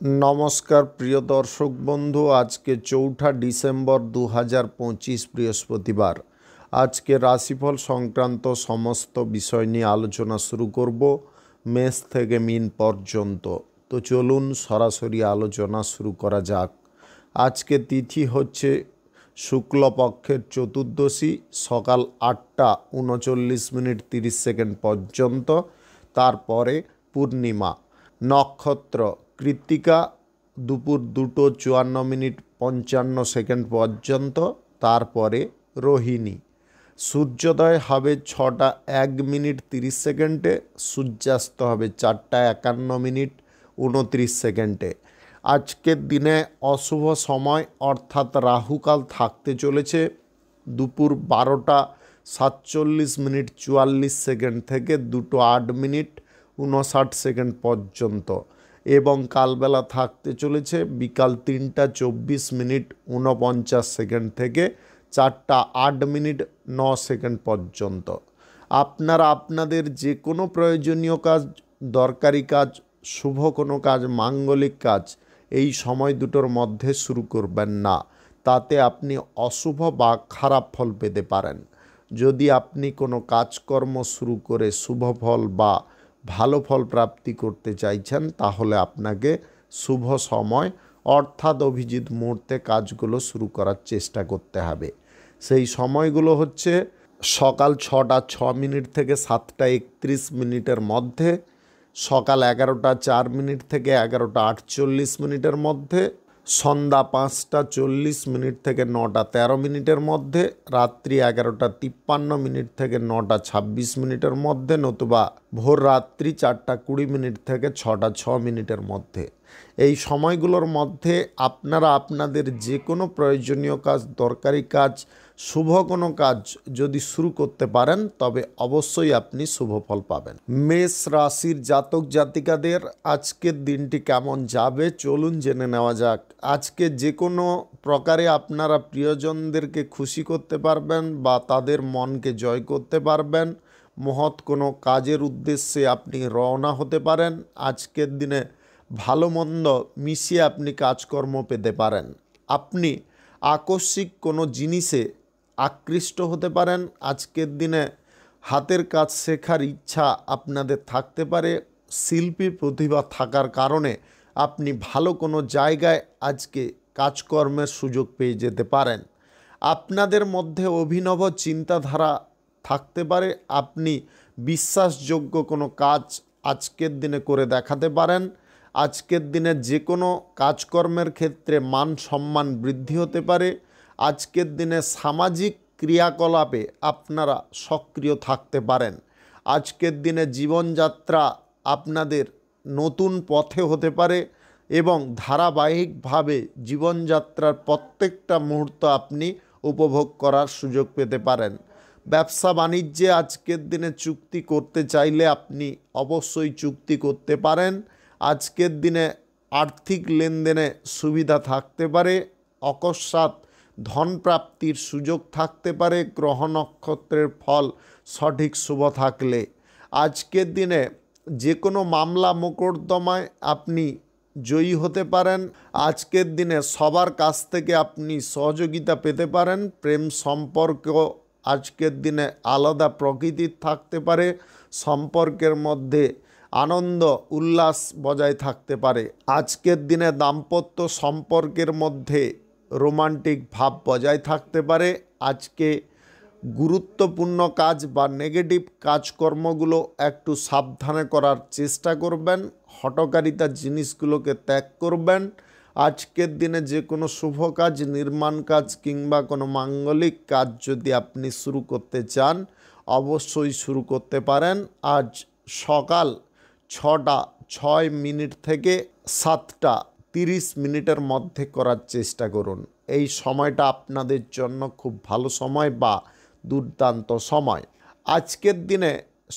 নমস্কার প্রিয় দর্শক বন্ধু, আজকে 4 ডিসেম্বর 2025 বৃহস্পতিবার। আজকে রাশিফল সংক্রান্ত সমস্ত বিষয় নিয়ে আলোচনা শুরু করব মেষ থেকে মীন পর্যন্ত। তো চলুন সরাসরি আলোচনা শুরু করা যাক। আজকে তিথি হচ্ছে শুক্লপক্ষের চতুর্দশী, সকাল 8:39:30 পর্যন্ত। তারপরে পূর্ণিমা। নক্ষত্র কৃত্তিকা, দুপুর 2:54:55 পর্যন্ত। তারপরে রোহিণী। সূর্যোদয় হবে 6:01:30, সূর্যাস্ত হবে 4:51:29। আজকের দিনে অশুভ সময় অর্থাৎ রাহুকাল থাকতে চলেছে দুপুর 12:47:44 থেকে 2:08:59 পর্যন্ত, এবং কালবেলা থাকতে চলেছে বিকাল 3:24:49 থেকে 4:08:09 পর্যন্ত। আপনারা আপনাদের যে কোনো প্রয়োজনীয় কাজ, দরকারি কাজ, শুভ কোনো কাজ, মাঙ্গলিক কাজ এই সময় দুটোর মধ্যে শুরু করবেন না, তাতে আপনি অশুভ বা খারাপ ফল পেতে পারেন। যদি আপনি কোনো কাজকর্ম শুরু করে শুভ ফল বা ভালো ফল প্রাপ্তি করতে চাইছেন, তাহলে আপনাকে শুভ সময় অর্থাৎ অভিজিৎ মুহূর্তে কাজগুলো শুরু করার চেষ্টা করতে হবে। সেই সময়গুলো হচ্ছে সকাল 6:06 থেকে 7:31 মধ্যে, সকাল 11:04 থেকে 11:48 মধ্যে, সন্ধ্যা 5:40 থেকে 9:13 মধ্যে, রাত্রি 11:53 থেকে 9:26 মধ্যে, নতুবা ভোর রাত্রি 4:20 থেকে 6:06 মধ্যে। এই সময়গুলোর মধ্যে আপনারা আপনাদের যে কোনো প্রয়োজনীয় কাজ, দরকারি কাজ, শুভ কোনো কাজ যদি শুরু করতে পারেন, তবে অবশ্যই আপনি শুভ ফল পাবেন। মেষ রাশির জাতক জাতিকাদের আজকের দিনটি কেমন যাবে চলুন জেনে নেওয়া যাক। আজকে যে কোনো প্রকারে আপনারা প্রিয়জনদেরকে খুশি করতে পারবেন বা তাদের মনকে জয় করতে পারবেন। মহৎ কোনো কাজের উদ্দেশ্যে আপনি রওনা হতে পারেন। আজকের দিনে ভালো মন্দ মিশিয়ে আপনি কাজকর্ম পেতে পারেন। আপনি আকস্মিক কোনো জিনিসে আকৃষ্ট হতে পারেন। আজকের দিনে হাতের কাজ শেখার ইচ্ছা আপনাদের থাকতে পারে। শিল্পী প্রতিভা থাকার কারণে আপনি ভালো কোনো জায়গায় আজকে কাজকর্মের সুযোগ পেয়ে যেতে পারেন। আপনাদের মধ্যে অভিনব চিন্তাধারা থাকতে পারে। আপনি বিশ্বাসযোগ্য কোনো কাজ আজকের দিনে করে দেখাতে পারেন। আজকের দিনে যে কোনো কাজকর্মের ক্ষেত্রে মান সম্মান বৃদ্ধি হতে পারে। আজকের দিনে সামাজিক ক্রিয়াকলাপে আপনারা সক্রিয় থাকতে পারেন। আজকের দিনে জীবনযাত্রা আপনাদের নতুন পথে হতে পারে এবং ধারাবাহিকভাবে জীবনযাত্রার প্রত্যেকটা মুহূর্ত আপনি উপভোগ করার সুযোগ পেতে পারেন। ব্যবসা বাণিজ্যে আজকের দিনে চুক্তি করতে চাইলে আপনি অবশ্যই চুক্তি করতে পারেন। আজকের দিনে আর্থিক লেনদেনে সুবিধা থাকতে পারে। অকস্মাৎ ধন প্রাপ্তির সুযোগ থাকতে পারে গ্রহ নক্ষত্রের ফল সঠিক শুভ থাকলে। আজকের দিনে যে কোনো মামলা মোকদ্দমায় আপনি জয়ী হতে পারেন। আজকের দিনে সবার কাছ থেকে আপনি সহযোগিতা পেতে পারেন। প্রেম সম্পর্ক আজকের দিনে আলাদা প্রকৃতির থাকতে পারে। সম্পর্কের মধ্যে আনন্দ উল্লাস বজায় থাকতে পারে। আজকের দিনে দাম্পত্য সম্পর্কের মধ্যে রোমান্টিক ভাব বজায় থাকতে পারে। আজকে গুরুত্বপূর্ণ কাজ বা নেগেটিভ কাজকর্মগুলো একটু সাবধানে করার চেষ্টা করবেন। হঠকারিতার জিনিসগুলোকে ত্যাগ করবেন। আজকের দিনে যে কোনো শুভ কাজ, নির্মাণ কাজ কিংবা কোনো মাঙ্গলিক কাজ যদি আপনি শুরু করতে চান, অবশ্যই শুরু করতে পারেন। আজ সকাল 6:06 থেকে 7:30 মধ্যে করার চেষ্টা করুন। এই সময়টা আপনাদের জন্য খুব ভালো সময় বা দুর্দান্ত সময়। আজকের দিনে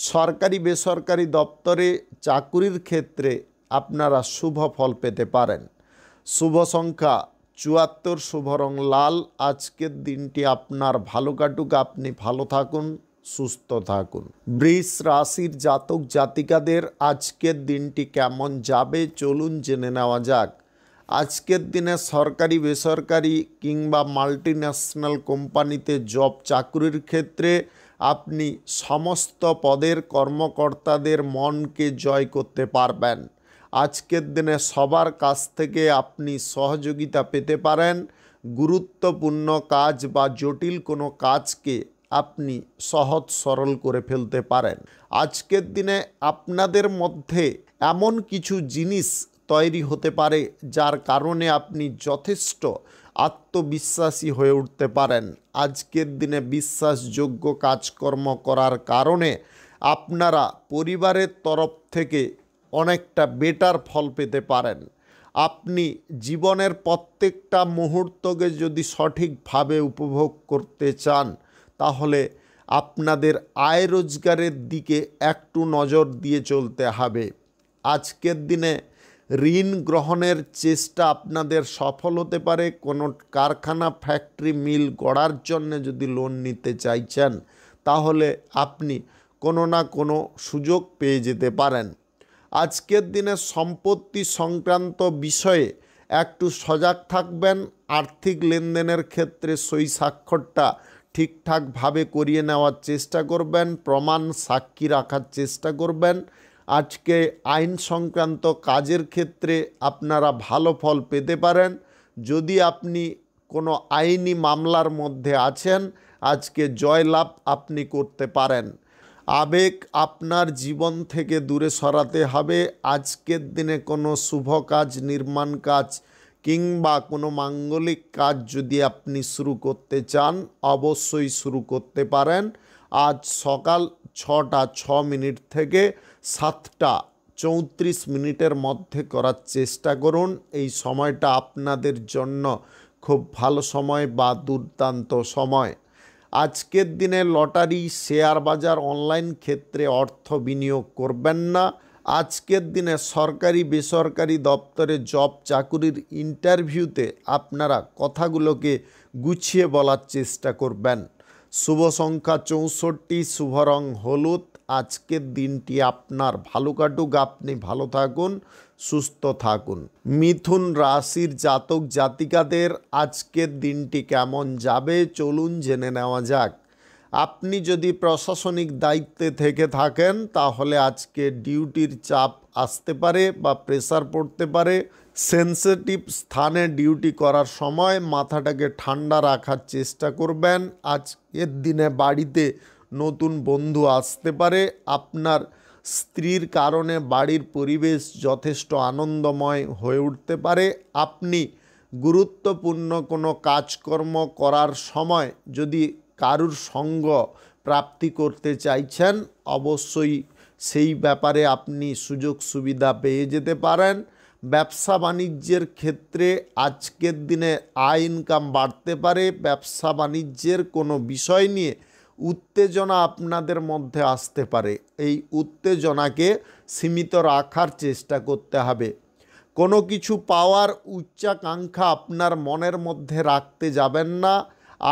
সরকারি বেসরকারি দপ্তরে চাকুরির ক্ষেত্রে আপনারা শুভ ফল পেতে পারেন। শুভ সংখ্যা 74, শুভ রং লাল। আজকের দিনটি আপনার ভালো কাটুক, আপনি ভালো থাকুন, সুস্থ থাকুন। বৃষ রাশির জাতক জাতিকাদের আজকের দিনটি কেমন যাবে চলুন জেনে নেওয়া যাক। আজকের দিনে সরকারি বেসরকারি কিংবা মাল্টিন্যাশনাল কোম্পানিতে জব চাকরির ক্ষেত্রে আপনি সমস্ত পদের কর্মকর্তাদের মনকে জয় করতে পারবেন। আজকের দিনে সবার কাছ থেকে আপনি সহযোগিতা পেতে পারেন। গুরুত্বপূর্ণ কাজ বা জটিল কোনো কাজকে আপনি সহজ সরল করে ফেলতে পারেন। আজকের দিনে আপনাদের মধ্যে এমন কিছু জিনিস তৈরি হতে পারে যার কারণে আপনি যথেষ্ট আত্মবিশ্বাসী হয়ে উঠতে পারেন। আজকের দিনে বিশ্বাসযোগ্য কাজকর্ম করার কারণে আপনারা পরিবারের তরফ থেকে অনেকটা বেটার ফল পেতে পারেন। আপনি জীবনের প্রত্যেকটা মুহূর্তকে যদি সঠিকভাবে উপভোগ করতে চান তাহলে আপনাদের আয় রোজগারের দিকে একটু নজর দিয়ে চলতে হবে। আজকের দিনে ঋণ গ্রহণের চেষ্টা আপনাদের সফল হতে পারে। কোনো কারখানা ফ্যাক্টরি মিল গড়ার জন্য যদি লোন নিতে চাইছেন তাহলে আপনি কোনো না কোনো সুযোগ পেয়ে যেতে পারেন। আজকের দিনে সম্পত্তি সংক্রান্ত বিষয়ে একটু সজাগ থাকবেন। আর্থিক লেনদেনের ক্ষেত্রে সই স্বাক্ষরটা ঠিকঠাকভাবে করিয়ে নেওয়ার চেষ্টা করবেন। প্রমাণ সাক্ষী রাখার চেষ্টা করবেন। আজকে আইন সংক্রান্ত কাজের ক্ষেত্রে আপনারা ভালো ফল পেতে পারেন। যদি আপনি কোনো আইনি মামলার মধ্যে আছেন আজকে জয়লাভ আপনি করতে পারেন। আবেগ আপনার জীবন থেকে দূরে সরাতে হবে। আজকের দিনে কোনো শুভ কাজ, নির্মাণ কাজ কিংবা কোনো মাঙ্গলিক কাজ যদি আপনি শুরু করতে চান অবশ্যই শুরু করতে পারেন। আজ সকাল 6টা 6 মিনিট থেকে 7টা 34 মিনিটের মধ্যে করার চেষ্টা করুন। এই সময়টা আপনাদের জন্য খুব ভালো সময় বা দুর্দান্ত সময়। আজকের দিনে লটারি, শেয়ার বাজার, অনলাইন ক্ষেত্রে অর্থ বিনিয়োগ করবেন না। আজকের দিনে সরকারি বেসরকারি দপ্তরে জব চাকুরির ইন্টারভিউতে আপনারা কথাগুলোকে গুছিয়ে বলার চেষ্টা করবেন। শুভ সংখ্যা 64, শুভ রং হলুদ। আজকের দিনটি আপনার ভালো কাটুক, আপনি ভালো থাকুন, সুস্থ থাকুন। মিথুন রাশির জাতক জাতিকাদের আজকের দিনটি কেমন যাবে চলুন জেনে নেওয়া যাক। আপনি যদি প্রশাসনিক দায়িত্বে থেকে থাকেন তাহলে আজকে ডিউটির চাপ আসতে পারে বা প্রেসার পড়তে পারে। সেন্সিটিভ স্থানে ডিউটি করার সময় মাথাটাকে ঠান্ডা রাখার চেষ্টা করবেন। আজকের দিনে বাড়িতে নতুন বন্ধু আসতে পারে। আপনার স্ত্রীর কারণে বাড়ির পরিবেশ যথেষ্ট আনন্দময় হয়ে উঠতে পারে। আপনি গুরুত্বপূর্ণ কোনো কাজকর্ম করার সময় যদি কারুর সঙ্গ প্রাপ্তি করতে চাইছেন অবশ্যই সেই ব্যাপারে আপনি সুযোগ সুবিধা পেয়ে যেতে পারেন। ব্যবসা বাণিজ্যের ক্ষেত্রে আজকের দিনে আয় ইনকাম বাড়তে পারে। ব্যবসা বাণিজ্যের কোনো বিষয় নিয়ে উত্তেজনা আপনাদের মধ্যে আসতে পারে। এই উত্তেজনাকে সীমিত রাখার চেষ্টা করতে হবে। কোনো কিছু পাওয়ার উচ্চাকাঙ্ক্ষা আপনার মনের মধ্যে রাখতে যাবেন না।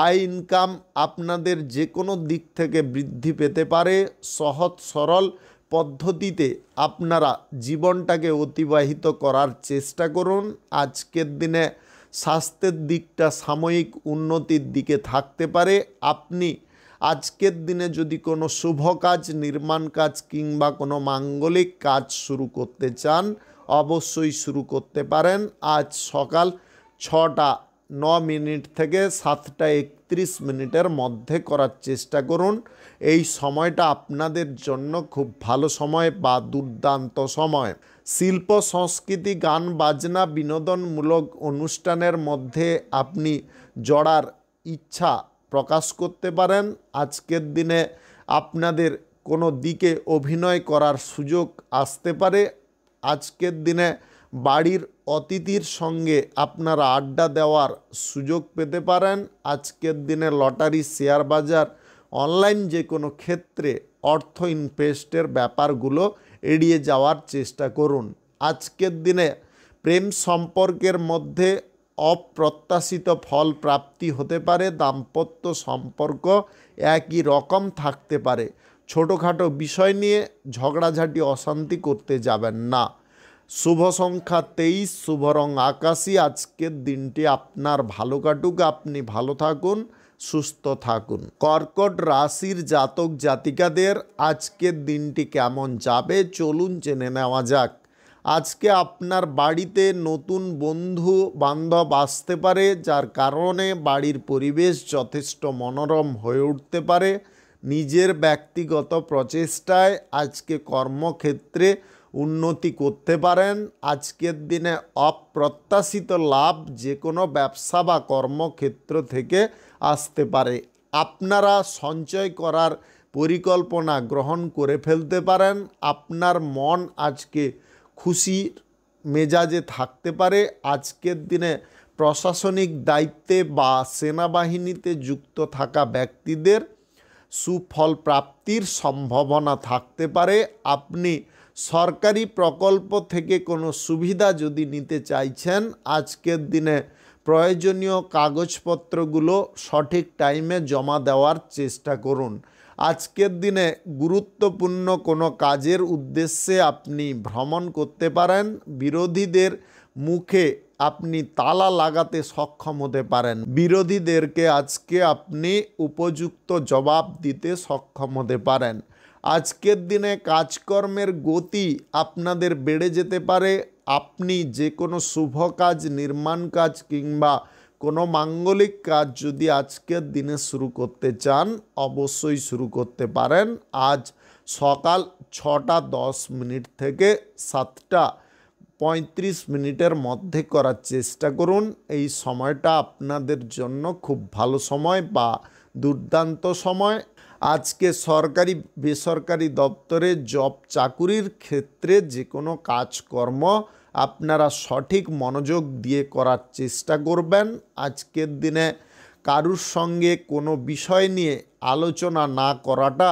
আয় ইনকাম আপনাদের যে কোনো দিক থেকে বৃদ্ধি পেতে পারে। সহজ সরল পদ্ধতিতে আপনারা জীবনটাকে অতিবাহিত করার চেষ্টা করুন। আজকের দিনে স্বাস্থ্যের দিকটা সাময়িক উন্নতির দিকে থাকতে পারে। আপনি আজকের দিনে যদি কোনো শুভ কাজ, নির্মাণ কাজ কিংবা কোনো মাঙ্গলিক কাজ শুরু করতে চান অবশ্যই শুরু করতে পারেন। আজ সকাল 6টা 9 মিনিট থেকে 7টা 31 মিনিটের মধ্যে করার চেষ্টা করুন। এই সময়টা আপনাদের জন্য খুব ভালো সময় বা দুর্দান্ত সময়। শিল্প সংস্কৃতি, গান বাজনা, বিনোদনমূলক অনুষ্ঠানের মধ্যে আপনি জড়ার ইচ্ছা প্রকাশ করতে পারেন। আজকের দিনে আপনাদের কোনো দিকে অভিনয় করার সুযোগ আসতে পারে। আজকের দিনে বাড়ির অতিথির সঙ্গে আপনারা আড্ডা দেওয়ার সুযোগ পেতে পারেন। আজকের দিনে লটারি, শেয়ার বাজার, অনলাইন যে কোনো ক্ষেত্রে অর্থ ইনভেস্টের ব্যাপারগুলো এড়িয়ে যাওয়ার চেষ্টা করুন। আজকের দিনে প্রেম সম্পর্কের মধ্যে অপ্রত্যাশিত ফল প্রাপ্তি হতে পারে। দাম্পত্য সম্পর্ক একই রকম থাকতে পারে। ছোটোখাটো বিষয় নিয়ে ঝগড়াঝাটি অশান্তি করতে যাবেন না। শুভ সংখ্যা 23, শুভ রং আকাশী। আজকের দিনটি আপনার ভালো কাটুক, আপনি ভালো থাকুন, সুস্থ থাকুন। কর্কট রাশির জাতক জাতিকাদের আজকের দিনটি কেমন যাবে চলুন জেনে নেওয়া যাক। আজকে আপনার বাড়িতে নতুন বন্ধু বান্ধব আসতে পারে, যার কারণে বাড়ির পরিবেশ যথেষ্ট মনোরম হয়ে উঠতে পারে। নিজের ব্যক্তিগত প্রচেষ্টায় আজকে কর্মক্ষেত্রে উন্নতি করতে পারেন। আজকের দিনে অপ্রত্যাশিত লাভ যে কোনো ব্যবসা বা কর্মক্ষেত্র থেকে আসতে পারে। আপনারা সঞ্চয় করার পরিকল্পনা গ্রহণ করে ফেলতে পারেন। আপনার মন আজকে খুশির মেজাজে থাকতে পারে। আজকের দিনে প্রশাসনিক দায়িত্বে বা সেনাবাহিনীতে যুক্ত থাকা ব্যক্তিদের সুফল প্রাপ্তির সম্ভাবনা থাকতে পারে। আপনি সরকারি প্রকল্প থেকে কোনো সুবিধা যদি নিতে চাইছেন, আজকের দিনে প্রয়োজনীয় কাগজপত্রগুলো সঠিক টাইমে জমা দেওয়ার চেষ্টা করুন। আজকের দিনে গুরুত্বপূর্ণ কোনো কাজের উদ্দেশ্যে আপনি ভ্রমণ করতে পারেন। বিরোধীদের মুখে আপনি তালা লাগাতে সক্ষম হতে পারেন। বিরোধীদেরকে আজকে আপনি উপযুক্ত জবাব দিতে সক্ষম হতে পারেন। আজকের দিনে কাজকর্মের গতি আপনাদের বেড়ে যেতে পারে। আপনি যে কোনো শুভ কাজ, নির্মাণ কাজ কিংবা কোনো মাঙ্গলিক কাজ যদি আজকের দিনে শুরু করতে চান, অবশ্যই শুরু করতে পারেন। আজ সকাল 6:10 থেকে 7:35 মধ্যে করার চেষ্টা করুন। এই সময়টা আপনাদের জন্য খুব ভালো সময় বা দুর্দান্ত সময়। আজকে সরকারি বেসরকারি দপ্তরে জব চাকুরির ক্ষেত্রে যে কোনো কাজকর্ম আপনারা সঠিক মনোযোগ দিয়ে করার চেষ্টা করবেন। আজকের দিনে কারুর সঙ্গে কোনো বিষয় নিয়ে আলোচনা না করাটা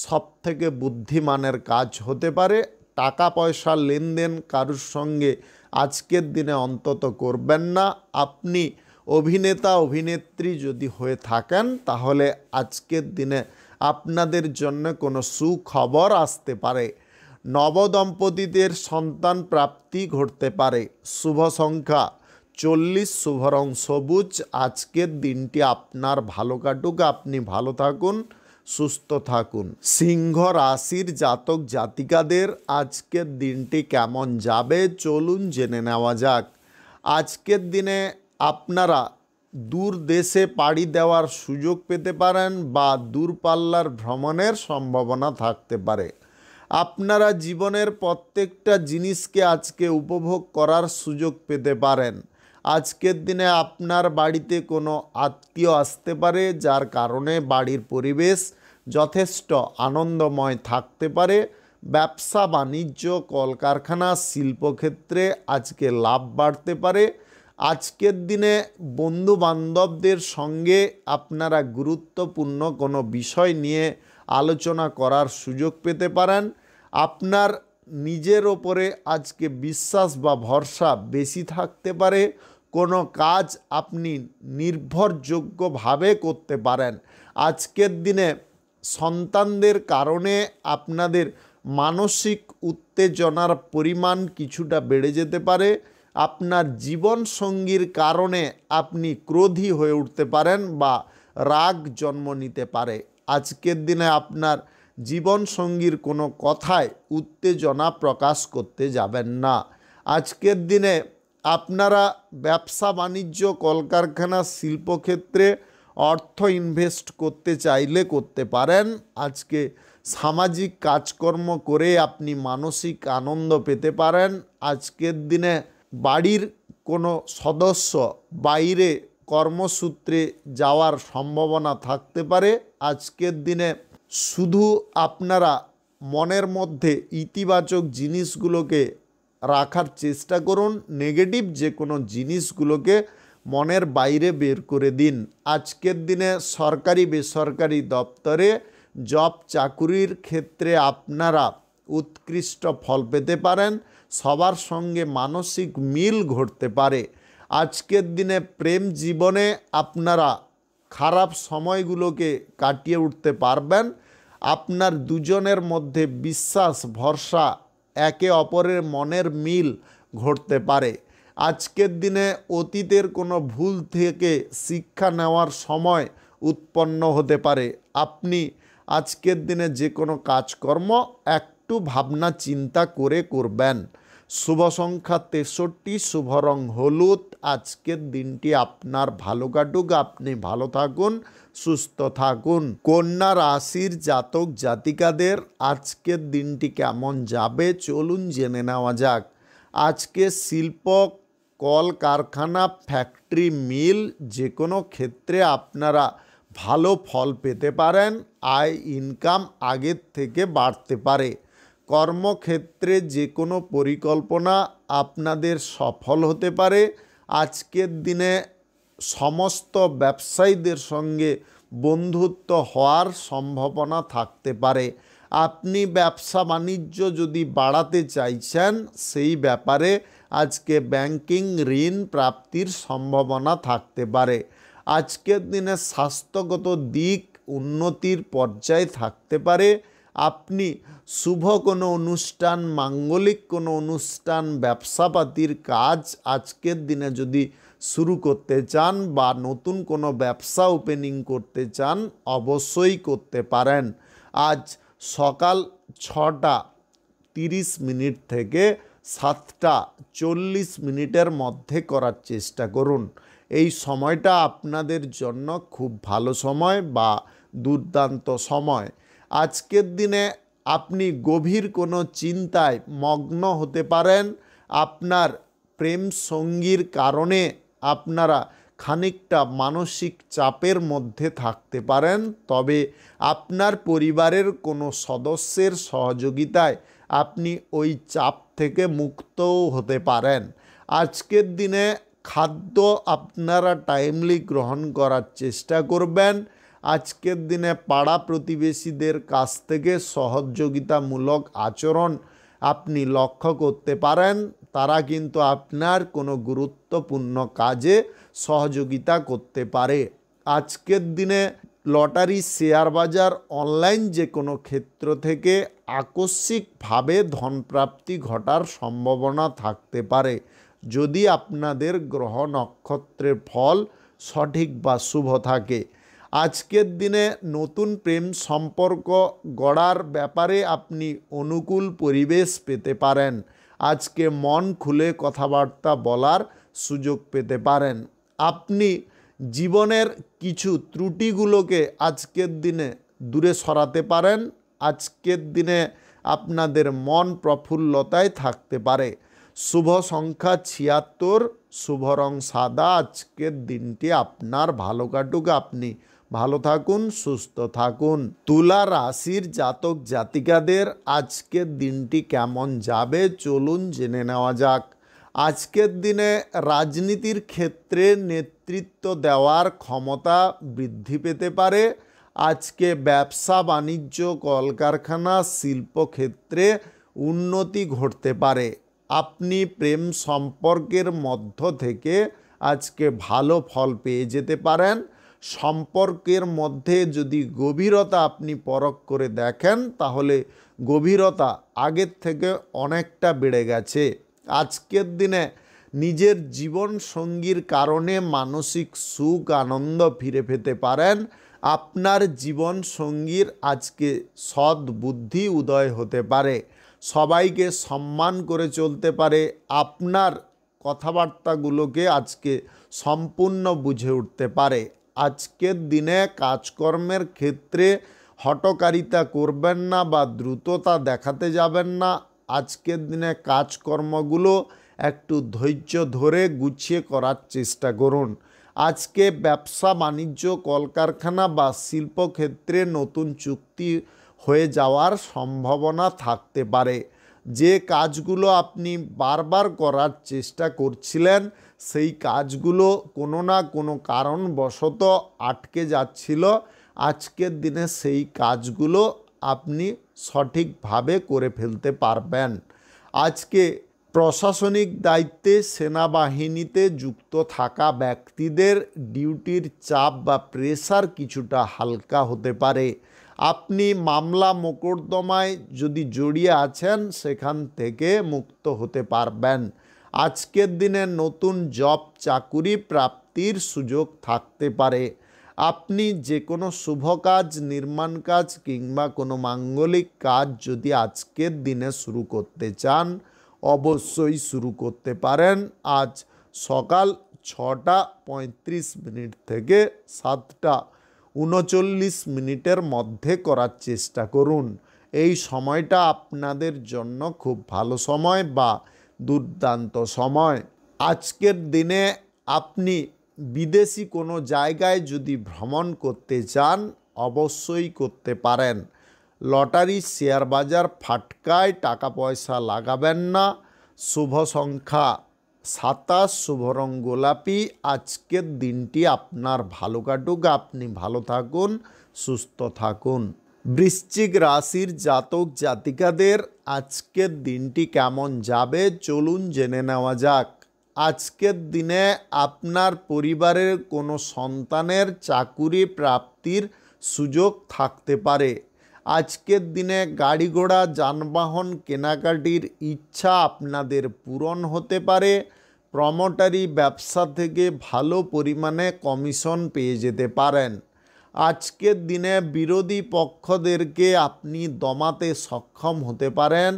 সবথেকে বুদ্ধিমানের কাজ হতে পারে। টাকা পয়সা লেনদেন কারুর সঙ্গে আজকের দিনে অন্তত করবেন না। আপনি অভিনেতা অভিনেত্রী যদি হয়ে থাকেন, তাহলে আজকের দিনে আপনাদের জন্য কোনো সুখবর আসতে পারে। নবদম্পতিদের সন্তান প্রাপ্তি ঘটতে পারে। শুভ সংখ্যা 40, শুভ রং সবুজ। আজকের দিনটি আপনার ভালো কাটুক, আপনি ভালো থাকুন, সুস্থ থাকুন। সিংহ রাশির জাতক জাতিকাদের আজকের দিনটি কেমন যাবে চলুন জেনে নেওয়া যাক। আজকের দিনে আপনারা দূর দেশে পাড়ি দেওয়ার সুযোগ পেতে পারেন বা দূরপাল্লার ভ্রমণের সম্ভাবনা থাকতে পারে। আপনারা জীবনের প্রত্যেকটা জিনিসকে আজকে উপভোগ করার সুযোগ পেতে পারেন। আজকের দিনে আপনার বাড়িতে কোনো আত্মীয় আসতে পারে, যার কারণে বাড়ির পরিবেশ যথেষ্ট আনন্দময় থাকতে পারে। ব্যবসা বাণিজ্য, কলকারখানা, শিল্পক্ষেত্রে আজকে লাভ বাড়তে পারে। আজকের দিনে বন্ধু বান্ধবদের সঙ্গে আপনারা গুরুত্বপূর্ণ কোনো বিষয় নিয়ে আলোচনা করার সুযোগ পেতে পারেন। আপনার নিজের ওপরে আজকে বিশ্বাস বা ভরসা বেশি থাকতে পারে। কোনো কাজ আপনি নির্ভরযোগ্যভাবে করতে পারেন। আজকের দিনে সন্তানদের কারণে আপনাদের মানসিক উত্তেজনার পরিমাণ কিছুটা বেড়ে যেতে পারে। আপনার জীবনসঙ্গীর কারণে আপনি ক্রোধী হয়ে উঠতে পারেন বা রাগ জন্ম নিতে পারে। আজকের দিনে আপনার জীবনসঙ্গীর কোনো কথায় উত্তেজনা প্রকাশ করতে যাবেন না। আজকের দিনে আপনারা ব্যবসা বাণিজ্য, কলকারখানা, শিল্পক্ষেত্রে অর্থ ইনভেস্ট করতে চাইলে করতে পারেন। আজকে সামাজিক কাজকর্ম করে আপনি মানসিক আনন্দ পেতে পারেন। আজকের দিনে বাড়ির কোনো সদস্য বাইরে কর্মসূত্রে যাওয়ার সম্ভাবনা থাকতে পারে। আজকের দিনে শুধু আপনারা মনের মধ্যে ইতিবাচক জিনিসগুলোকে রাখার চেষ্টা করুন। নেগেটিভ যে কোনো জিনিসগুলোকে মনের বাইরে বের করে দিন। আজকের দিনে সরকারি বেসরকারি দপ্তরে জব চাকুরির ক্ষেত্রে আপনারা উৎকৃষ্ট ফল পেতে পারেন। সবার সঙ্গে মানসিক মিল ঘটতে পারে। আজকের দিনে প্রেম জীবনে আপনারা খারাপ সময়গুলোকে কাটিয়ে উঠতে পারবেন। আপনার দুজনের মধ্যে বিশ্বাস ভরসা, একে অপরের মনের মিল ঘটতে পারে। আজকের দিনে অতীতের কোনো ভুল থেকে শিক্ষা নেওয়ার সময় উৎপন্ন হতে পারে। আপনি আজকের দিনে যে কোনো কাজকর্ম একটু ভাবনা চিন্তা করে করবেন। শুভ সংখ্যা 63, শুভ রং হলুদ। আজকের দিনটি আপনার ভালো কাটুক, আপনি ভালো থাকুন, সুস্থ থাকুন। কন্যা রাশির জাতক জাতিকাদের আজকের দিনটি কেমন যাবে চলুন জেনে নেওয়া যাক। আজকে শিল্প, কল কারখানা, ফ্যাক্টরি, মিল যে কোনো ক্ষেত্রে আপনারা ভালো ফল পেতে পারেন। আয় ইনকাম আগের থেকে বাড়তে পারে। কর্মক্ষেত্রে যে কোনো পরিকল্পনা আপনাদের সফল হতে পারে। আজকের দিনে সমস্ত ব্যবসায়ীদের সঙ্গে বন্ধুত্ব হওয়ার সম্ভাবনা থাকতে পারে। আপনি ব্যবসা বাণিজ্য যদি বাড়াতে চাইছেন সেই ব্যাপারে আজকে ব্যাংকিং ঋণ প্রাপ্তির সম্ভাবনা থাকতে পারে। আজকের দিনে স্বাস্থ্যগত দিক উন্নতির পর্যায়ে থাকতে পারে। আপনি শুভ কোনো অনুষ্ঠান, মাঙ্গলিক কোনো অনুষ্ঠান, ব্যবসাপাতির কাজ আজকের দিনে যদি শুরু করতে চান বা নতুন কোনো ব্যবসা ওপেনিং করতে চান অবশ্যই করতে পারেন। আজ সকাল 6টা 30 থেকে 7টা 40 মধ্যে করার চেষ্টা করুন। এই সময়টা আপনাদের জন্য খুব ভালো সময় বা দুর্দান্ত সময়। আজকের দিনে আপনি গভীর কোনো চিন্তায় মগ্ন হতে পারেন। আপনার প্রেম সঙ্গীর কারণে আপনারা খানিকটা মানসিক চাপের মধ্যে থাকতে পারেন, তবে আপনার পরিবারের কোনো সদস্যের সহযোগিতায় আপনি ওই চাপ থেকে মুক্তও হতে পারেন। আজকের দিনে খাদ্য আপনারা টাইমলি গ্রহণ করার চেষ্টা করবেন। আজকের দিনে পাড়া প্রতিবেশীদের কাছ থেকে সহযোগিতামূলক আচরণ আপনি লক্ষ্য করতে পারেন। তারা কিন্তু আপনার কোনো গুরুত্বপূর্ণ কাজে সহযোগিতা করতে পারে। আজকের দিনে লটারি, শেয়ার বাজার, অনলাইন যে কোনো ক্ষেত্র থেকে আকস্মিকভাবে ধনপ্রাপ্তি ঘটার সম্ভাবনা থাকতে পারে যদি আপনাদের গ্রহ নক্ষত্রের ফল সঠিক বা শুভ থাকে। আজকের দিনে নতুন প্রেম সম্পর্ক গড়ার ব্যাপারে আপনি অনুকূল পরিবেশ পেতে পারেন। আজকে মন খুলে কথাবার্তা বলার সুযোগ পেতে পারেন। আপনি জীবনের কিছু ত্রুটিগুলোকে আজকের দিনে দূরে সরাতে পারেন। আজকের দিনে আপনাদের মন প্রফুল্লতায় থাকতে পারে। শুভ সংখ্যা 76, শুভ রং সাদা। আজকের দিনটি আপনার ভালো কাটুক, আপনি ভালো থাকুন, সুস্থ থাকুন। তুলা রাশির জাতক জাতিকাদের আজকের দিনটি কেমন যাবে চলুন জেনে নেওয়া যাক। আজকের দিনে রাজনীতির ক্ষেত্রে নেতৃত্ব দেওয়ার ক্ষমতা বৃদ্ধি পেতে পারে। আজকে ব্যবসা বাণিজ্য, কলকারখানা, শিল্পক্ষেত্রে উন্নতি ঘটতে পারে। আপনি প্রেম সম্পর্কের মধ্য থেকে আজকে ভালো ফল পেয়ে যেতে পারেন। সম্পর্কের মধ্যে যদি গভীরতা আপনি পরখ করে দেখেন তাহলে গভীরতা আগের থেকে অনেকটা বেড়ে গেছে। আজকের দিনে নিজের জীবন সঙ্গীর কারণে মানসিক সুখ আনন্দ ফিরে পেতে পারেন। আপনার জীবন সঙ্গীর আজকে সৎ বুদ্ধি উদয় হতে পারে। সবাইকে সম্মান করে চলতে পারে। আপনার কথাবার্তাগুলোকে আজকে সম্পূর্ণ বুঝে উঠতে পারে। আজকের দিনে কাজকর্মের ক্ষেত্রে হঠকারিতা করবেন না বা দ্রুততা দেখাতে যাবেন না। আজকের দিনে কাজকর্মগুলো একটু ধৈর্য ধরে গুছিয়ে করার চেষ্টা করুন। আজকে ব্যবসা বাণিজ্য, কলকারখানা বা শিল্পক্ষেত্রে নতুন চুক্তি হয়ে যাওয়ার সম্ভাবনা থাকতে পারে। যে কাজগুলো আপনি বারবার করার চেষ্টা করছিলেন সেই কাজগুলো কোনো না কোনো কারণবশত আটকে যাচ্ছিল, আজকের দিনে সেই কাজগুলো আপনি সঠিকভাবে করে ফেলতে পারবেন। আজকে প্রশাসনিক দায়িত্বে সেনাবাহিনীতে যুক্ত থাকা ব্যক্তিদের ডিউটির চাপ বা প্রেসার কিছুটা হালকা হতে পারে। আপনি মামলা মোকদ্দমায় যদি জড়িয়ে আছেন সেখান থেকে মুক্ত হতে পারবেন। আজকের দিনে নতুন জব চাকুরি প্রাপ্তির সুযোগ থাকতে পারে। আপনি যে কোনো শুভ কাজ, নির্মাণ কাজ কিংবা কোনো মাঙ্গলিক কাজ যদি আজকের দিনে শুরু করতে চান অবশ্যই শুরু করতে পারেন। আজ সকাল 6:35 থেকে 7:39 মধ্যে করার চেষ্টা করুন। এই সময়টা আপনাদের জন্য খুব ভালো সময় বা দুর্দান্ত সময়। আজকের দিনে আপনি বিদেশি কোনো জায়গায় যদি ভ্রমণ করতে চান অবশ্যই করতে পারেন। লটারি, শেয়ার বাজার, ফাটকায় টাকা পয়সা লাগাবেন না। শুভ সংখ্যা 27, শুভ রং গোলাপি। আজকের দিনটি আপনার ভালো কাটুক, আপনি ভালো থাকুন, সুস্থ থাকুন। বৃশ্চিক রাশির জাতক জাতিকাদের আজকের দিনটি কেমন যাবে চলুন জেনে নেওয়া যাক। আজকের দিনে আপনার পরিবারের কোনো সন্তানের চাকুরি প্রাপ্তির সুযোগ থাকতে পারে। আজকের দিনে গাড়ি ঘোড়া, যানবাহন কেনাকাটির ইচ্ছা আপনাদের পূরণ হতে পারে। প্রমোটারি ব্যবসা থেকে ভালো পরিমাণে কমিশন পেয়ে যেতে পারেন। আজকের দিনে বিরোধী পক্ষদেরকে আপনি দমাতে সক্ষম হতে পারেন।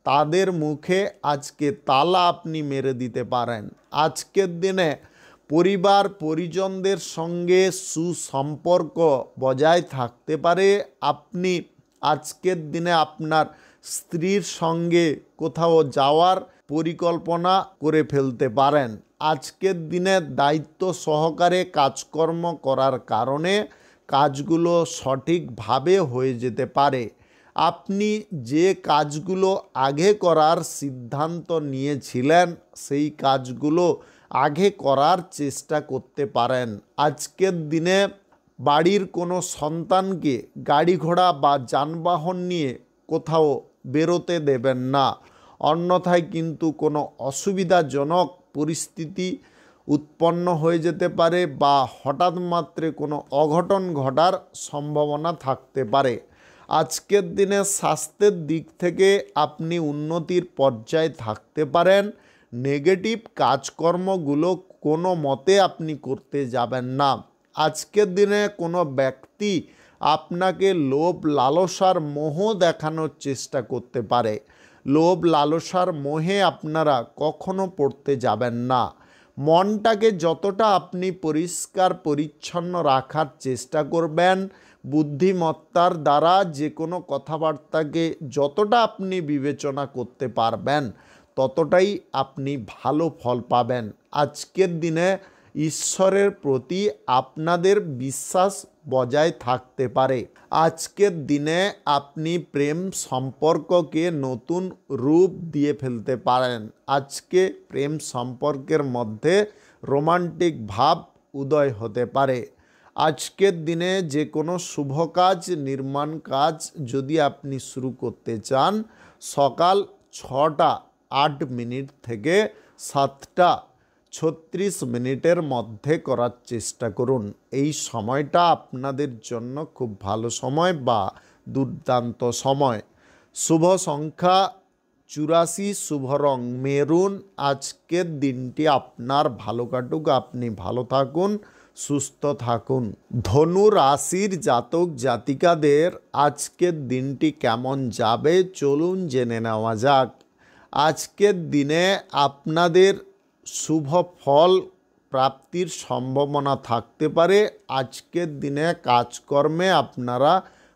তাদের মুখে আজকে তালা আপনি মেরে দিতে পারেন। আজকের দিনে পরিবার পরিজনদের সঙ্গে সুসম্পর্ক বজায় থাকতে পারে। আপনি আজকের দিনে আপনার স্ত্রীর সঙ্গে কোথাও যাওয়ার পরিকল্পনা করে ফেলতে পারেন। আজকের দিনে দায়িত্ব সহকারে কাজকর্ম করার কারণে কাজগুলো সঠিকভাবে হয়ে যেতে পারে। আপনি যে কাজগুলো আগে করার সিদ্ধান্ত নিয়েছিলেন সেই কাজগুলো আগে করার চেষ্টা করতে পারেন। আজকের দিনে বাড়ির কোনো সন্তানকে গাড়ি ঘোড়া বা যানবাহন নিয়ে কোথাও বেরোতে দেবেন না, অন্যথায় কিন্তু কোনো অসুবিধাজনক পরিস্থিতি উৎপন্ন হয়ে যেতে পারে বা হঠাৎ মাত্রে কোনো অঘটন ঘটার সম্ভাবনা থাকতে পারে। আজকের দিনে স্বাস্থ্যের দিক থেকে আপনি উন্নতির পর্যায়ে থাকতে পারেন। নেগেটিভ কাজকর্মগুলো কোনো মতে আপনি করতে যাবেন না। আজকের দিনে কোনো ব্যক্তি আপনাকে লোভ লালসার মোহ দেখানোর চেষ্টা করতে পারে। লোভ লালসার মোহে আপনারা কখনো পড়তে যাবেন না। মনটাকে যতটা আপনি পরিষ্কার পরিচ্ছন্ন রাখার চেষ্টা করবেন, বুদ্ধিমত্তার দ্বারা যে কোনো কথাবার্তাকে যতটা আপনি বিবেচনা করতে পারবেন ততটাই আপনি ভালো ফল পাবেন। আজকের দিনে ঈশ্বরের প্রতি আপনাদের বিশ্বাস বজায় থাকতে পারে। আজকের দিনে আপনি প্রেম সম্পর্ককে নতুন রূপ দিয়ে ফেলতে পারেন। আজকে প্রেম সম্পর্কের মধ্যে রোমান্টিক ভাব উদয় হতে পারে। আজকের দিনে যে কোনো শুভ কাজ, নির্মাণ কাজ যদি আপনি শুরু করতে চান সকাল 6:08 থেকে 7:36 মধ্যে করার চেষ্টা করুন। এই সময়টা আপনাদের জন্য খুব ভালো সময় বা দুর্দান্ত সময়। শুভ সংখ্যা 84, শুভ রং মেরুন। আজকের দিনটি আপনার ভালো কাটুক, আপনি ভালো থাকুন, সুস্থ থাকুন। ধনু রাশির জাতক জাতিকাদের আজকের দিনটি কেমন যাবে চলুন জেনে নেওয়া যাক। আজকের দিনে আপনাদের শুভ ফল প্রাপ্তির সম্ভাবনা থাকতে পারে। আজকের দিনে কাজকর্মে আপনারা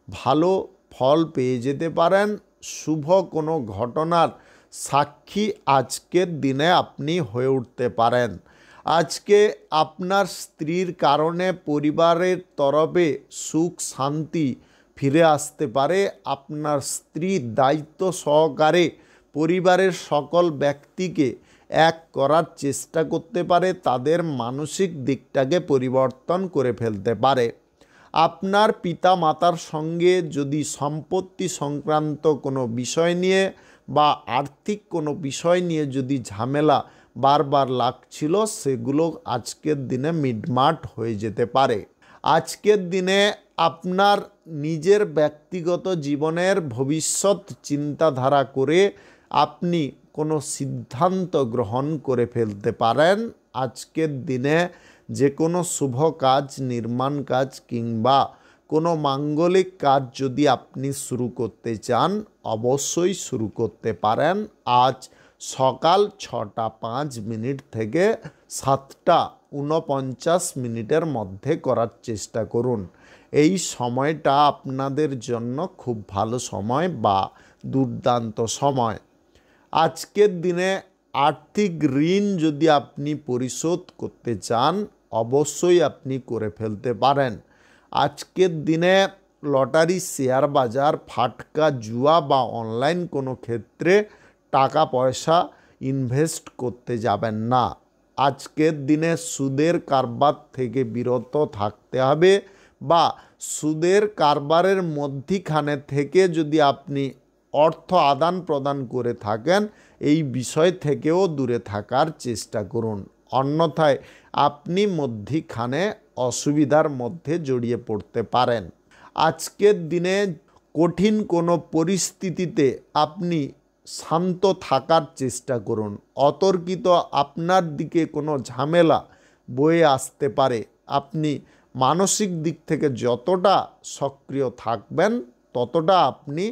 ভালো ফল পেয়ে যেতে পারেন। শুভ কোনো ঘটনার সাক্ষী আজকের দিনে আপনি হয়ে উঠতে পারেন। আজকে আপনার স্ত্রীর কারণে পরিবারের তরফে সুখ শান্তি ফিরে আসতে পারে। আপনার স্ত্রী দায়িত্ব সহকারে পরিবারের সকল ব্যক্তিকে এক করার চেষ্টা করতে পারে, তাদের মানসিক দিকটাকে পরিবর্তন করে ফেলতে পারে। আপনার পিতা মাতার সঙ্গে যদি সম্পত্তি সংক্রান্ত কোনো বিষয় নিয়ে বা আর্থিক কোনো বিষয় নিয়ে যদি ঝামেলা বারবার লাগছিল, সেগুলো আজকের দিনে মিটমাট হয়ে যেতে পারে। আজকের দিনে আপনার নিজের ব্যক্তিগত জীবনের ভবিষ্যৎ চিন্তাধারা করে আপনি কোনো সিদ্ধান্ত গ্রহণ করে ফেলতে পারেন। আজকের দিনে যে কোনো শুভ কাজ, নির্মাণ কাজ কিংবা কোনো মাঙ্গলিক কাজ যদি আপনি শুরু করতে চান, অবশ্যই শুরু করতে পারেন। আজ সকাল 6টা 5 মিনিট থেকে 7টা 49 মিনিটের মধ্যে করার চেষ্টা করুন। এই সময়টা আপনাদের জন্য খুব ভালো সময় বা দুর্দান্ত সময়। আজকের দিনে আর্থিক ঋণ যদি আপনি পরিশোধ করতে চান, অবশ্যই আপনি করে ফেলতে পারেন। আজকের দিনে লটারি, শেয়ার বাজার, ফাটকা, জুয়া বা অনলাইন কোনো ক্ষেত্রে টাকা পয়সা ইনভেস্ট করতে যাবেন না। আজকের দিনে সুদের কারবার থেকে বিরত থাকতে হবে বা সুদের কারবারের মধ্যিখানে থেকে যদি আপনি অর্থ আদান প্রদান করে থাকেন, এই বিষয় থেকেও দূরে থাকার চেষ্টা করুন। অন্যথায় আপনি মধ্যিখানে অসুবিধার মধ্যে জড়িয়ে পড়তে পারেন। আজকের দিনে কঠিন কোনো পরিস্থিতিতে আপনি শান্ত থাকার চেষ্টা করুন। অতর্কিত আপনার দিকে কোনো ঝামেলা বয়ে আসতে পারে। আপনি মানসিক দিক থেকে যতটা সক্রিয় থাকবেন, ততটা আপনি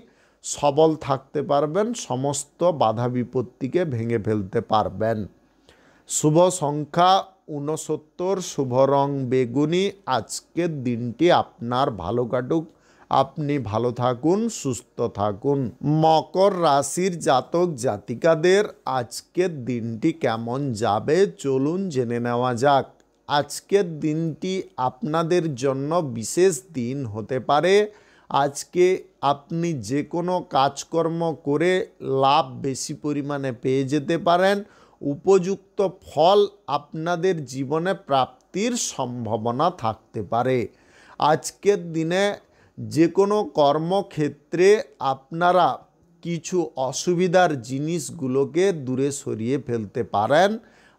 সবল থাকতে পারবেন, সমস্ত বাধা বিপত্তিকে ভেঙে ফেলতে পারবেন। শুভ সংখ্যা 69, শুভ রং বেগুনি। আজকের দিনটি আপনার ভালো কাটুক, আপনি ভালো থাকুন, সুস্থ থাকুন। মকর রাশির জাতক জাতিকাদের আজকের দিনটি কেমন যাবে চলুন জেনে নেওয়া যাক। আজকের দিনটি আপনাদের জন্য বিশেষ দিন হতে পারে। আজকে আপনি যে কোনো কাজকর্ম করে লাভ বেশি পরিমাণে পেয়ে যেতে পারেন। উপযুক্ত ফল আপনাদের জীবনে প্রাপ্তির সম্ভাবনা থাকতে পারে। আজকের দিনে যে কোনো কর্মক্ষেত্রে আপনারা কিছু অসুবিধার জিনিসগুলোকে দূরে সরিয়ে ফেলতে পারেন।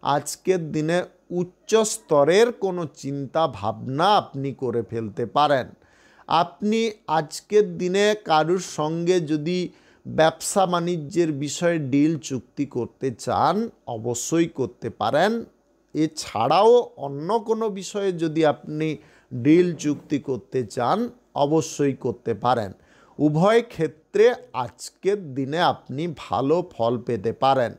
আজকের দিনে উচ্চ স্তরের কোনো চিন্তা ভাবনা আপনি করে ফেলতে পারেন। আপনি আজকের দিনে কারুর সঙ্গে যদি ব্যবসা বাণিজ্যের বিষয়ে ডিল চুক্তি করতে চান, অবশ্যই করতে পারেন। এছাড়াও অন্য কোনো বিষয়ে যদি আপনি ডিল চুক্তি করতে চান, অবশ্যই করতে পারেন। উভয় ক্ষেত্রে আজকের দিনে আপনি ভালো ফল পেতে পারেন।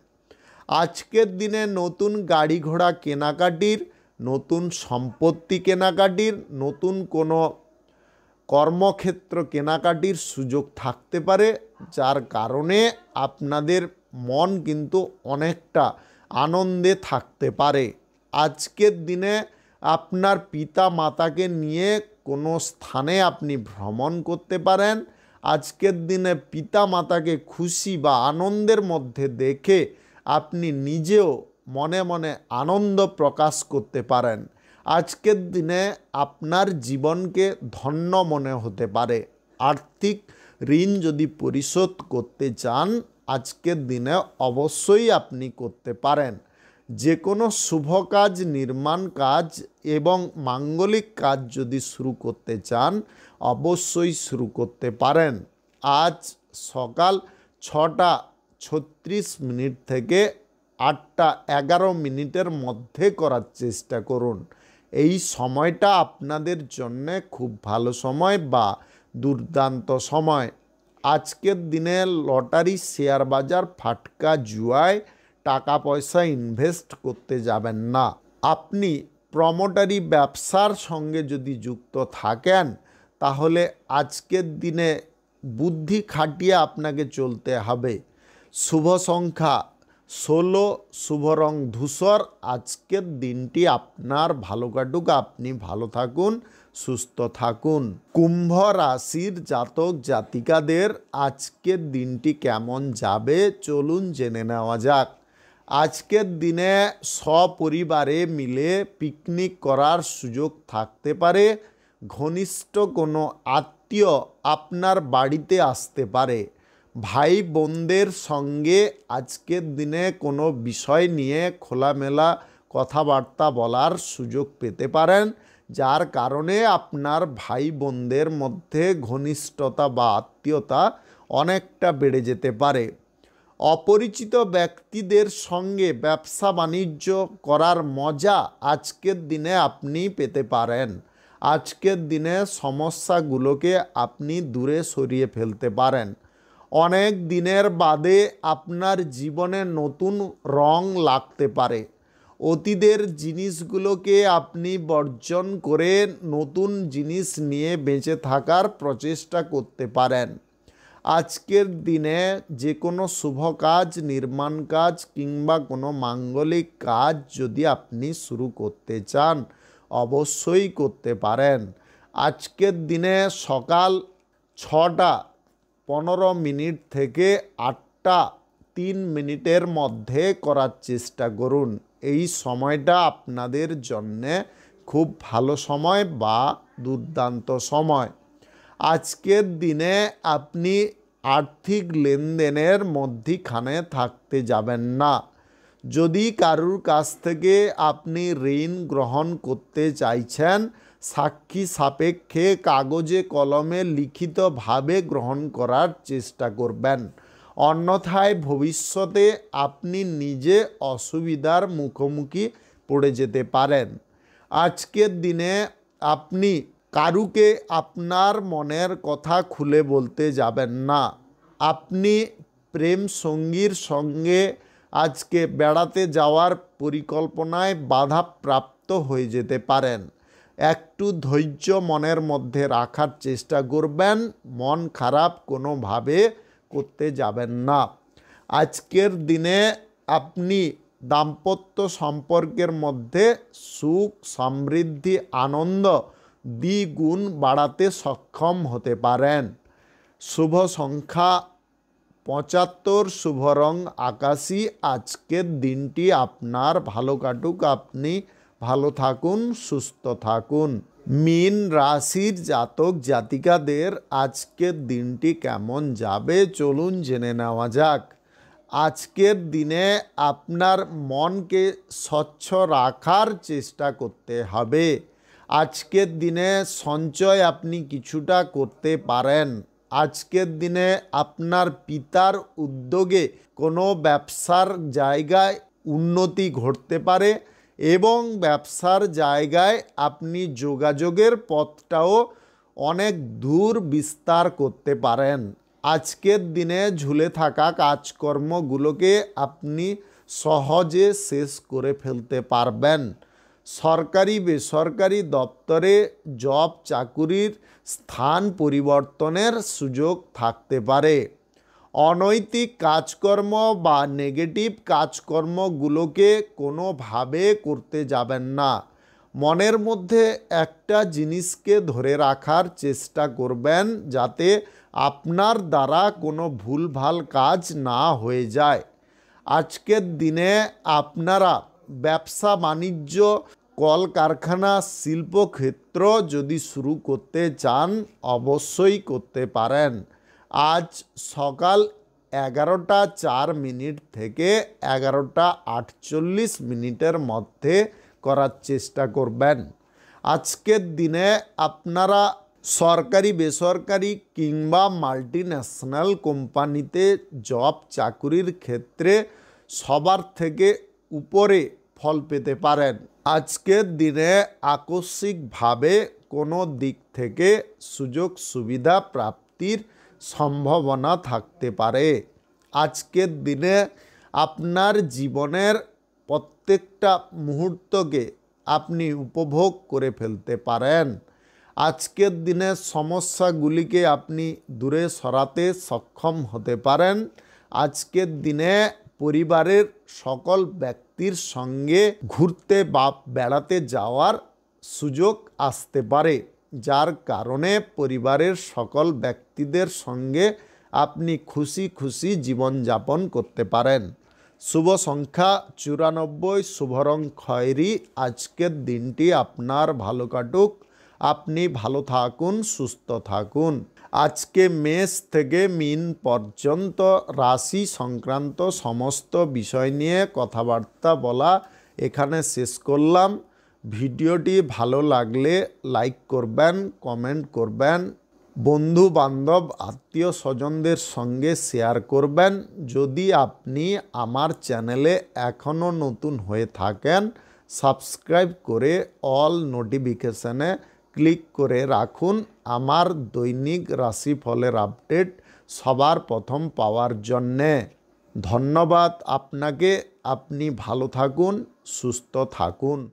আজকের দিনে নতুন গাড়ি ঘোড়া কেনাকাটির, নতুন সম্পত্তি কেনাকাটির, নতুন কোনো কর্মক্ষেত্র কেনাকাটির সুযোগ থাকতে পারে, যার কারণে আপনাদের মন কিন্তু অনেকটা আনন্দে থাকতে পারে। আজকের দিনে আপনার পিতা মাতাকে নিয়ে কোনো স্থানে আপনি ভ্রমণ করতে পারেন। আজকের দিনে পিতা মাতাকে খুশি বা আনন্দের মধ্যে দেখে আপনি নিজেও মনে মনে আনন্দ প্রকাশ করতে পারেন। আজকের দিনে আপনার জীবনকে ধন্য মনে হতে পারে। আর্থিক ঋণ যদি পরিশোধ করতে চান, আজকের দিনে অবশ্যই আপনি করতে পারেন। যে কোনো শুভ কাজ, নির্মাণ কাজ এবং মাঙ্গলিক কাজ যদি শুরু করতে চান, অবশ্যই শুরু করতে পারেন। আজ সকাল 6টা 36 মিনিট থেকে 8টা 11 মিনিটের মধ্যে করার চেষ্টা করুন। এই সময়টা আপনাদের জন্য খুব ভালো সময় বা দুর্দান্ত সময়। আজকের দিনে লটারি, শেয়ার বাজার, ফাটকা, জুয়ায় টাকা পয়সা ইনভেস্ট করতে যাবেন না। আপনি প্রমোটারি ব্যবসার সঙ্গে যদি যুক্ত থাকেন, তাহলে আজকের দিনে বুদ্ধি খাটিয়ে আপনাকে চলতে হবে। শুভ সংখ্যা 16, শুভ রং ধূসর। আজকের দিনটি আপনার ভালো কাটুক, আপনি ভালো থাকুন, সুস্থ থাকুন। কুম্ভ রাশির জাতক জাতিকাদের আজকের দিনটি কেমন যাবে চলুন জেনে নেওয়া যাক। আজকের দিনে সপরিবারে মিলে পিকনিক করার সুযোগ থাকতে পারে। ঘনিষ্ঠ কোনো আত্মীয় আপনার বাড়িতে আসতে পারে। ভাই বোনদের সঙ্গে আজকের দিনে কোনো বিষয় নিয়ে খোলামেলা কথাবার্তা বলার সুযোগ পেতে পারেন, যার কারণে আপনার ভাই বোনদের মধ্যে ঘনিষ্ঠতা বা আত্মীয়তা অনেকটা বেড়ে যেতে পারে। অপরিচিত ব্যক্তিদের সঙ্গে ব্যবসা বাণিজ্য করার মজা আজকের দিনে আপনি পেতে পারেন। আজকের দিনে সমস্যাগুলোকে আপনি দূরে সরিয়ে ফেলতে পারেন। অনেক দিনের বাদে আপনার জীবনে নতুন রং লাগতে পারে। অতীতের জিনিসগুলোকে আপনি বর্জন করে নতুন জিনিস নিয়ে বেঁচে থাকার প্রচেষ্টা করতে পারেন। আজকের দিনে যে কোনো শুভ কাজ, নির্মাণ কাজ কিংবা কোনো মাঙ্গলিক কাজ যদি আপনি শুরু করতে চান, অবশ্যই করতে পারেন। আজকের দিনে সকাল 6:15 থেকে 8:03 মধ্যে করার চেষ্টা করুন। এই সময়টা আপনাদের জন্যে খুব ভালো সময় বা দুর্দান্ত সময়। আজকের দিনে আপনি আর্থিক লেনদেনের মধ্যিখানে থাকতে যাবেন না। যদি কারুর কাছ থেকে আপনি ঋণ গ্রহণ করতে চাইছেন, সাক্ষী সাপেক্ষে কাগজে কলমে লিখিতভাবে গ্রহণ করার চেষ্টা করবেন। অন্যথায় ভবিষ্যতে আপনি নিজে অসুবিধার মুখোমুখি পড়ে যেতে পারেন। আজকের দিনে আপনি কারুকে আপনার মনের কথা খুলে বলতে যাবেন না। আপনি প্রেম সঙ্গীর সঙ্গে আজকে বেড়াতে যাওয়ার পরিকল্পনায় বাধাপ্রাপ্ত হয়ে যেতে পারেন। একটু ধৈর্য মনের মধ্যে রাখার চেষ্টা করবেন। মন খারাপ কোনোভাবে করতে যাবেন না। আজকের দিনে আপনি দাম্পত্য সম্পর্কের মধ্যে সুখ, সমৃদ্ধি, আনন্দ দ্বিগুণ বাড়াতে সক্ষম হতে পারেন। শুভ সংখ্যা 75, শুভ রং আকাশী। আজকের দিনটি আপনার ভালো কাটুক, আপনি ভালো থাকুন, সুস্থ থাকুন। মীন রাশির জাতক জাতিকাদের আজকের দিনটি কেমন যাবে চলুন জেনে নেওয়া যাক। আজকের দিনে আপনার মনকে স্বচ্ছ রাখার চেষ্টা করতে হবে। আজকের দিনে সঞ্চয় আপনি কিছুটা করতে পারেন। আজকের দিনে আপনার পিতার উদ্যোগে কোনো ব্যবসার জায়গায় উন্নতি ঘটতে পারে এবং ব্যবসার জায়গায় আপনি যোগাযোগের পথটাও অনেক দূর বিস্তার করতে পারেন। আজকের দিনে ঝুলে থাকা কাজকর্মগুলোকে আপনি সহজে শেষ করে ফেলতে পারবেন। সরকারি বেসরকারি দপ্তরে জব চাকুরির স্থান পরিবর্তনের সুযোগ থাকতে পারে। অনৈতিক কাজকর্ম বা নেগেটিভ কাজকর্মগুলোকে কোনোভাবে করতে যাবেন না। মনের মধ্যে একটা জিনিসকে ধরে রাখার চেষ্টা করবেন যাতে আপনার দ্বারা কোনো ভুলভাল কাজ না হয়ে যায়। আজকের দিনে আপনারা ব্যবসা বাণিজ্য, কলকারখানা, শিল্পক্ষেত্র যদি শুরু করতে চান অবশ্যই করতে পারেন। আজ সকাল 11:04 থেকে 11:48 মধ্যে করার চেষ্টা করবেন। আজকের দিনে আপনারা সরকারি বেসরকারি কিংবা মাল্টিন্যাশনাল কোম্পানিতে জব চাকুরির ক্ষেত্রে সবার থেকে উপরে ফল পেতে পারেন। আজকের দিনে আকস্মিকভাবে কোনো দিক থেকে সুযোগ সুবিধা প্রাপ্তির সম্ভাবনা থাকতে পারে। আজকের দিনে আপনার জীবনের প্রত্যেকটা মুহূর্তকে আপনি উপভোগ করে ফেলতে পারেন। আজকের দিনে সমস্যাগুলিকে আপনি দূরে সরাতে সক্ষম হতে পারেন। আজকের দিনে পরিবারের সকল ব্যক্তির সঙ্গে ঘুরতে বা বেড়াতে যাওয়ার সুযোগ আসতে পারে, যার কারণে পরিবারের সকল ব্যক্তিদের সঙ্গে আপনি খুশি খুশি জীবনযাপন করতে পারেন। শুভ সংখ্যা 94, শুভ রং খয়েরি। আজকের দিনটি আপনার ভালো কাটুক, আপনি ভালো থাকুন, সুস্থ থাকুন। আজকে মেষ থেকে মীন পর্যন্ত রাশি সংক্রান্ত সমস্ত বিষয় নিয়ে কথাবার্তা বলা এখানে শেষ করলাম। ভিডিওটি ভালো লাগলে লাইক করবেন, কমেন্ট করবেন, বন্ধু বান্ধব আত্মীয় স্বজনদের সঙ্গে শেয়ার করবেন। যদি আপনি আমার চ্যানেলে এখনও নতুন হয়ে থাকেন, সাবস্ক্রাইব করে অল নোটিফিকেশানে ক্লিক করে রাখুন আমার দৈনিক রাশিফলের আপডেট সবার প্রথম পাওয়ার জন্যে। ধন্যবাদ আপনাকে। আপনি ভালো থাকুন, সুস্থ থাকুন।